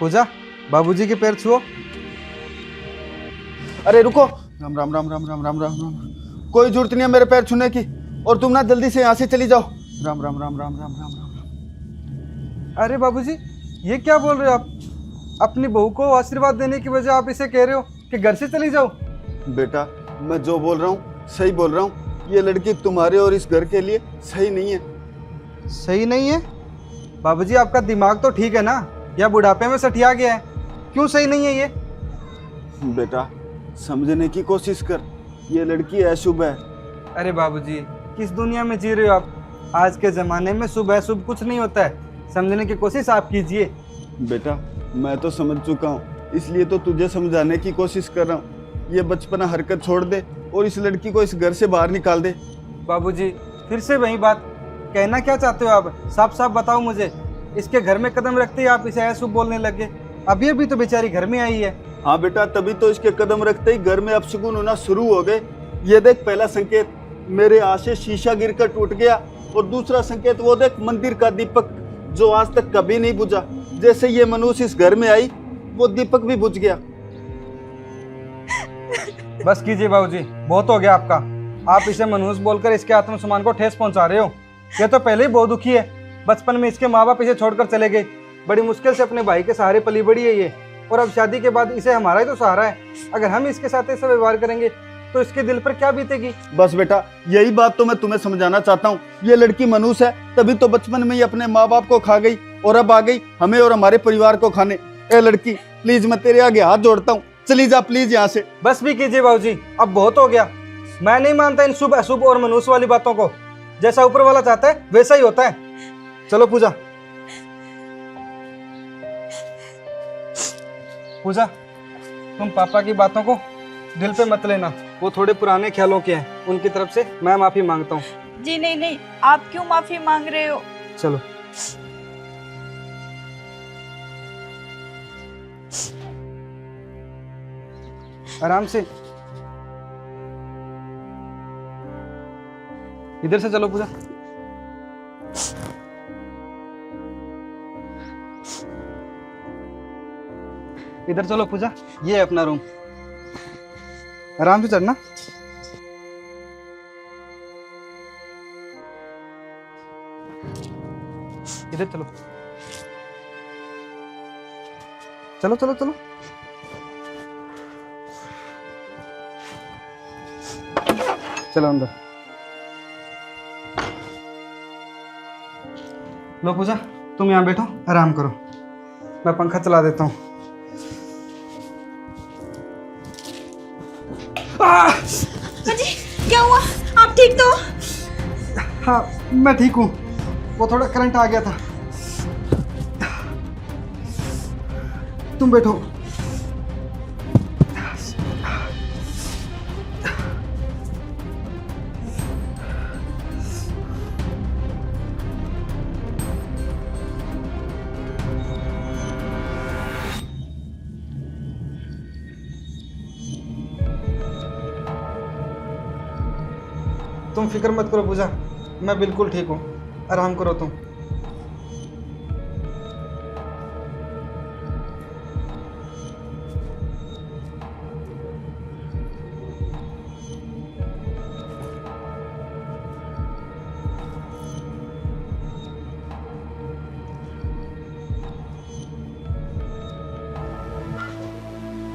पूजा, बाबूजी के पैर छुओ। अरे रुको, राम राम राम राम राम राम राम राम। कोई जरूरत नहीं है मेरे पैर छूने की, और तुम ना जल्दी से यहाँ से चली जाओ। राम राम राम राम राम राम राम। अरे बाबूजी, ये क्या बोल रहे हो आप? अपनी बहू को आशीर्वाद देने की वजह आप इसे कह रहे हो कि घर से चली जाओ। बेटा, मैं जो बोल रहा हूँ सही बोल रहा हूँ। ये लड़की तुम्हारे और इस घर के लिए सही नहीं है। सही नहीं है? बाबूजी, आपका दिमाग तो ठीक है ना, या बुढ़ापे में सठिया गया है? क्यों सही नहीं है ये? बेटा, समझने की कोशिश कर, ये लड़की अशुभ है। अरे बाबूजी, किस दुनिया में जी रहे हो आप? आज के ज़माने में शुभ अशुभ कुछ नहीं होता है, समझने की कोशिश आप कीजिए। बेटा, मैं तो समझ चुका हूँ, इसलिए तो तुझे समझाने की कोशिश कर रहा हूँ। ये बचपना हरकत छोड़ दे और इस लड़की को इस घर से बाहर निकाल दे। बाबूजी, फिर से वही बात, कहना क्या चाहते हो आप? साफ साफ बताओ मुझे। इसके घर में कदम रखते ही आप इसे अशुभ बोलने लगे। अभी अभी तो बेचारी घर में आई है। हाँ बेटा, तभी तो इसके कदम रखते ही घर में अपशगुन होना शुरू हो गए। ये देख, पहला संकेत मेरे यहाँ से शीशा गिरकर टूट गया, और दूसरा संकेत वो देख, मंदिर का दीपक जो आज तक कभी नहीं बुझा। जैसे ये मनुष्य इस घर में आई, वो दीपक भी बुझ गया। बस कीजिए बाबूजी, बहुत हो गया आपका। आप इसे मनहूस बोलकर इसके आत्मसम्मान को ठेस पहुंचा रहे हो। ये तो पहले ही बहुत दुखी है। बचपन में इसके माँ बाप इसे छोड़कर चले गए, बड़ी मुश्किल से अपने भाई के सहारे पली बड़ी है ये, और अब शादी के बाद इसे हमारा ही तो सहारा है। अगर हम इसके साथ ऐसा व्यवहार करेंगे तो इसके दिल पर क्या बीतेगी? बस बेटा, यही बात तो मैं तुम्हें समझाना चाहता हूँ। ये लड़की मनुष्य है, तभी तो बचपन में ही अपने माँ बाप को खा गई, और अब आ गई हमें और हमारे परिवार को खाने। ए लड़की, प्लीज मैं तेरे आगे हाथ जोड़ता हूँ, चली जा प्लीज यहाँ से। बस भी कीजिए बाबूजी, अब बहुत हो गया। मैं नहीं मानता इन शुभ अशुभ और मनुष्य वाली बातों को। जैसा ऊपर वाला चाहता है वैसा ही होता है। चलो पूजा। पूजा, तुम पापा की बातों को दिल पे मत लेना, वो थोड़े पुराने ख्यालों के हैं। उनकी तरफ से मैं माफी मांगता हूँ। जी नहीं नहीं, आप क्यों माफी मांग रहे हो? चलो। आराम से, इधर से चलो पूजा। इधर चलो पूजा, ये है अपना रूम। आराम से चढ़ना। इधर चलो, चलो चलो चलो। चलो अंदर। लो पूजा, तुम यहाँ बैठो, आराम करो। मैं पंखा चला देता हूँ। अजी, क्या हुआ? आप ठीक तो? हाँ, मैं ठीक हूँ। वो थोड़ा करंट आ गया था। तुम बैठो। तुम फिक्र मत करो पूजा, मैं बिल्कुल ठीक हूँ। आराम करो तुम।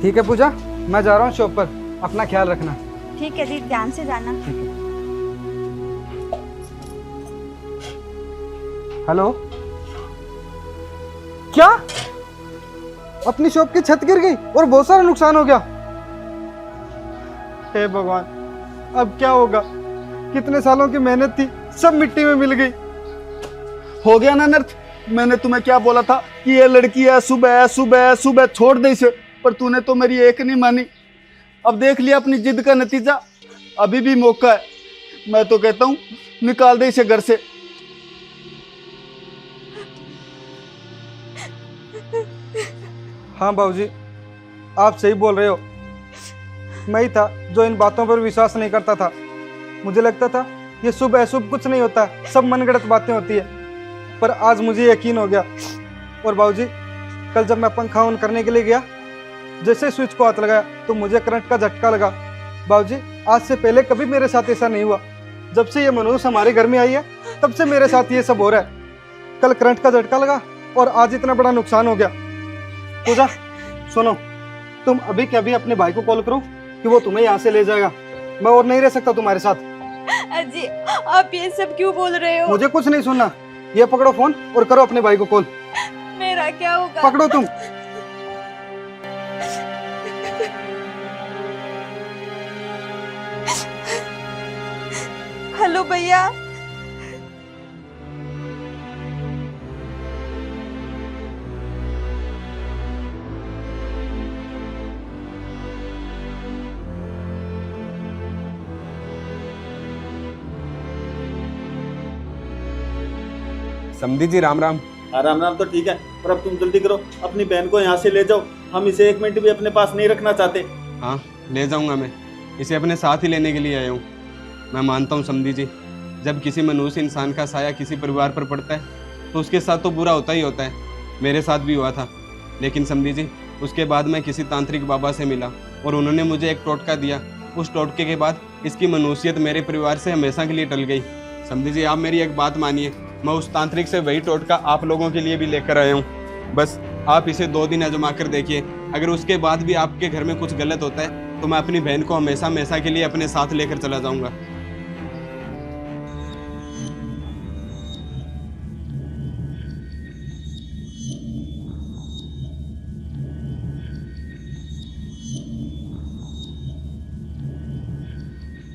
ठीक है पूजा, मैं जा रहा हूँ शॉप पर। अपना ख्याल रखना। ठीक है जी, ध्यान से जाना। ठीक है। हेलो, क्या? अपनी शॉप की छत गिर गई और बहुत सारा नुकसान हो गया? हे भगवान, अब क्या होगा? कितने सालों की मेहनत थी, सब मिट्टी में मिल गई। हो गया ना नर्थ, मैंने तुम्हें क्या बोला था कि ये लड़की है, सुबह सुबह सुबह छोड़ दे इसे, पर तूने तो मेरी एक नहीं मानी। अब देख लिया अपनी जिद का नतीजा। अभी भी मौका है, मैं तो कहता हूँ निकाल दे इसे घर से। हाँ बाबूजी, आप सही बोल रहे हो। मैं ही था जो इन बातों पर विश्वास नहीं करता था। मुझे लगता था ये शुभ अशुभ कुछ नहीं होता, सब मनगढ़ंत बातें होती है। पर आज मुझे यकीन हो गया। और बाबूजी, कल जब मैं पंखा ऑन करने के लिए गया, जैसे स्विच को हाथ लगाया तो मुझे करंट का झटका लगा। बाबूजी, आज से पहले कभी मेरे साथ ऐसा नहीं हुआ। जब से ये मनुष्य हमारे घर में आई है तब से मेरे साथ ये सब हो रहा है। कल करंट का झटका लगा और आज इतना बड़ा नुकसान हो गया। पूजा सुनो, तुम अभी के अभी अपने भाई को कॉल करो कि वो तुम्हें यहाँ से ले जाएगा। मैं और नहीं रह सकता तुम्हारे साथ। अजी आप ये सब क्यों बोल रहे हो? मुझे कुछ नहीं सुनना। ये पकड़ो फोन और करो अपने भाई को कॉल। मेरा क्या होगा? पकड़ो तुम। हेलो भैया। समधी जी राम राम। राम राम तो ठीक है, पर अब तुम जल्दी करो, अपनी बहन को यहाँ से ले जाओ। हम इसे 1 मिनट भी अपने पास नहीं रखना चाहते। हाँ ले जाऊंगा, मैं इसे अपने साथ ही लेने के लिए आया हूँ। मैं मानता हूँ समधी जी, जब किसी मनुष्य इंसान का साया किसी परिवार पर पड़ता है तो उसके साथ तो बुरा होता ही होता है। मेरे साथ भी हुआ था, लेकिन समधी जी उसके बाद मैं किसी तांत्रिक बाबा से मिला और उन्होंने मुझे एक टोटका दिया। उस टोटके के बाद इसकी मनुष्यत मेरे परिवार से हमेशा के लिए टल गई। समधी जी आप मेरी एक बात मानिए, मैं उस तांत्रिक से वही टोटका आप लोगों के लिए भी लेकर आया हूँ। बस आप इसे 2 दिन आजमा कर देखिए। अगर उसके बाद भी आपके घर में कुछ गलत होता है तो मैं अपनी बहन को हमेशा हमेशा के लिए अपने साथ लेकर चला जाऊंगा।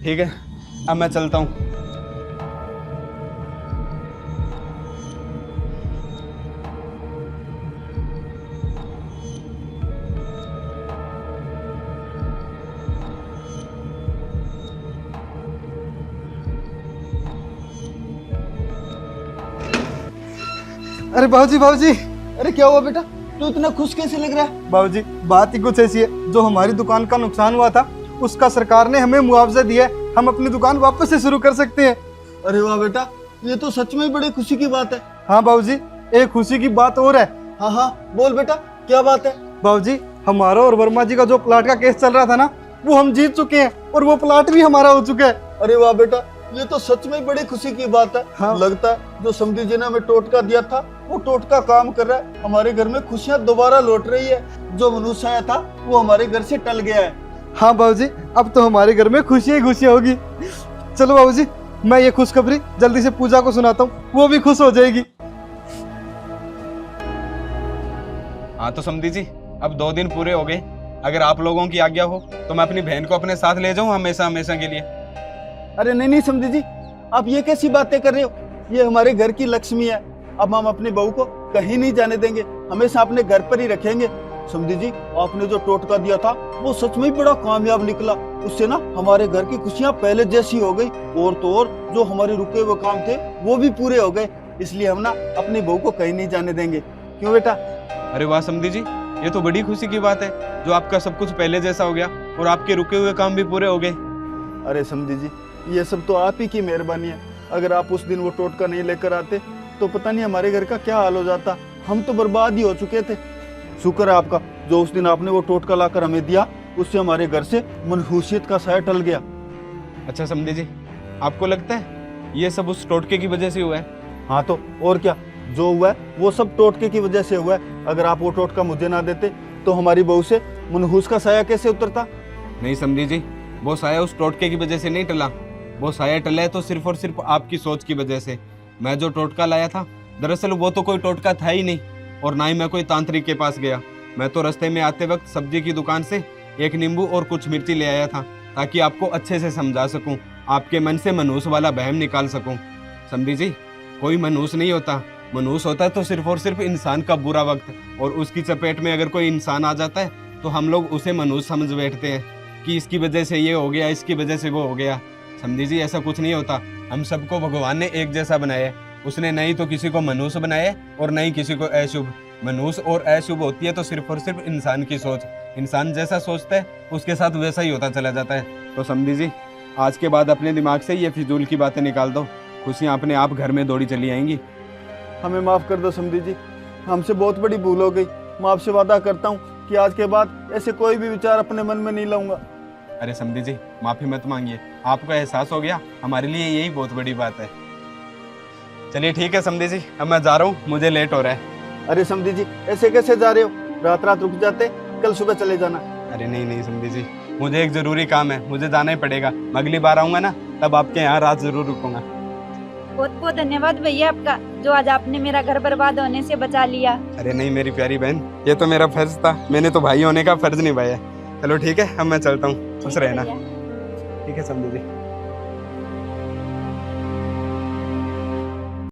ठीक है, अब मैं चलता हूँ। अरे बाबूजी, बाबूजी, अरे क्या हुआ बेटा, तू इतना खुश कैसे लग रहा है? बाबूजी बात ही कुछ ऐसी है। जो हमारी दुकान का नुकसान हुआ था उसका सरकार ने हमें मुआवजा दिया है। हम अपनी दुकान वापस से शुरू कर सकते हैं। अरे वाह बेटा, ये तो सच में बड़ी खुशी की बात है। हाँ बाबूजी, एक खुशी की बात और है। हाँ हाँ बोल बेटा, क्या बात है? बाबूजी, हमारा और वर्मा जी का जो प्लाट का केस चल रहा था ना, वो हम जीत चुके हैं और वो प्लाट भी हमारा हो चुका है। अरे वाह बेटा, ये तो सच में बड़ी खुशी की बात है। हाँ। लगता है जो समधी जी ने हमें टोटका दिया था वो टोटका काम कर रहा है। हमारे घर में खुशियां दोबारा लौट रही है। जो मनुष्य आया था वो हमारे घर से टल गया है। हाँ बाबूजी, अब तो हमारे घर में खुशियां ही खुशियां होगी। चलो बाबूजी, मैं ये खुशखबरी जल्दी से पूजा को सुनाता हूँ, वो भी खुश हो जाएगी। हाँ तो समधी जी अब 2 दिन पूरे हो गए। अगर आप लोगों की आज्ञा हो तो मैं अपनी बहन को अपने साथ ले जाऊँ हमेशा हमेशा के लिए। अरे नहीं नहीं समधी जी, आप ये कैसी बातें कर रहे हो? ये हमारे घर की लक्ष्मी है। अब हम अपनी बहू को कहीं नहीं जाने देंगे, हमेशा अपने घर पर ही रखेंगे। समधी जी, आपने जो टोटका दिया था वो सच में बड़ा कामयाब निकला। उससे ना हमारे घर की खुशियां पहले जैसी हो गई, और तो और जो हमारे रुके हुए काम थे वो भी पूरे हो गए। इसलिए हम ना अपनी बहू को कहीं नहीं जाने देंगे। क्यों बेटा? अरे वाह समधी जी, ये तो बड़ी खुशी की बात है। जो आपका सब कुछ पहले जैसा हो गया और आपके रुके हुए काम भी पूरे हो गए। अरे समधी जी, ये सब तो आप ही की मेहरबानी है। अगर आप उस दिन वो टोटका नहीं लेकर आते तो पता नहीं हमारे घर का क्या हाल हो जाता। हम तो बर्बाद ही हो चुके थे। शुक्र है आपका, जो उस दिन आपने वो टोटका लाकर हमें दिया, उससे हमारे घर से मनहूसियत का साया टल गया। अच्छा समधी जी, आपको लगता है ये सब उस टोटके की वजह से हुआ है? हाँ तो और क्या, जो हुआ है वो सब टोटके की वजह से हुआ है। अगर आप वो टोटका मुझे ना देते तो हमारी बहू से मनहूस का साया कैसे उतरता? नहीं समधी जी, वो साया उस टोटके की वजह से नहीं टला। वो साया टला है तो सिर्फ और सिर्फ आपकी सोच की वजह से। मैं जो टोटका लाया था दरअसल वो तो कोई टोटका था ही नहीं, और ना ही मैं कोई तांत्रिक के पास गया। मैं तो रास्ते में आते वक्त सब्जी की दुकान से एक नींबू और कुछ मिर्ची ले आया था, ताकि आपको अच्छे से समझा सकूं, आपके मन से मनहूस वाला बहम निकाल सकूं। समझी जी, कोई मनहूस नहीं होता। मनहूस होता है तो सिर्फ और सिर्फ इंसान का बुरा वक्त, और उसकी चपेट में अगर कोई इंसान आ जाता है तो हम लोग उसे मनहूस समझ बैठते हैं कि इसकी वजह से ये हो गया, इसकी वजह से वो हो गया। समझी जी, ऐसा कुछ नहीं होता। हम सबको भगवान ने एक जैसा बनाया है। उसने नहीं तो किसी को मनहूस बनाया है और नहीं किसी को अशुभ। मनहूस और अशुभ होती है तो सिर्फ और सिर्फ इंसान की सोच। इंसान जैसा सोचता है उसके साथ वैसा ही होता चला जाता है। तो समझी जी, आज के बाद अपने दिमाग से ये फिजूल की बातें निकाल दो। खुशियाँ अपने आप घर में दौड़ी चली आएंगी। हमें माफ कर दो समधी जी, हमसे बहुत बड़ी भूल हो गई। मैं आपसे वादा करता हूँ कि आज के बाद ऐसे कोई भी विचार अपने मन में नहीं लाऊंगा। अरे समधी जी, माफी मत मांगिए, आपको एहसास हो गया, हमारे लिए यही बहुत बड़ी बात है। चलिए ठीक है समधी जी, अब मैं जा रहा हूँ, मुझे लेट हो रहा है। अरे समधी जी, ऐसे कैसे जा रहे हो? रात रात रुक जाते, कल सुबह चले जाना। अरे नहीं नहीं समधी जी, मुझे एक जरूरी काम है, मुझे जाना ही पड़ेगा। मैं अगली बार आऊंगा ना, तब आपके यहाँ रात जरूर रुकूंगा। बहुत बहुत धन्यवाद भैया आपका, जो आज आपने मेरा घर बर्बाद होने से बचा लिया। अरे नहीं मेरी प्यारी बहन, ये तो मेरा फर्ज था, मैंने तो भाई होने का फर्ज निभाया है। चलो ठीक है, अब मैं चलता हूँ, खुश रहना। भैया। ठीक है समधी जी।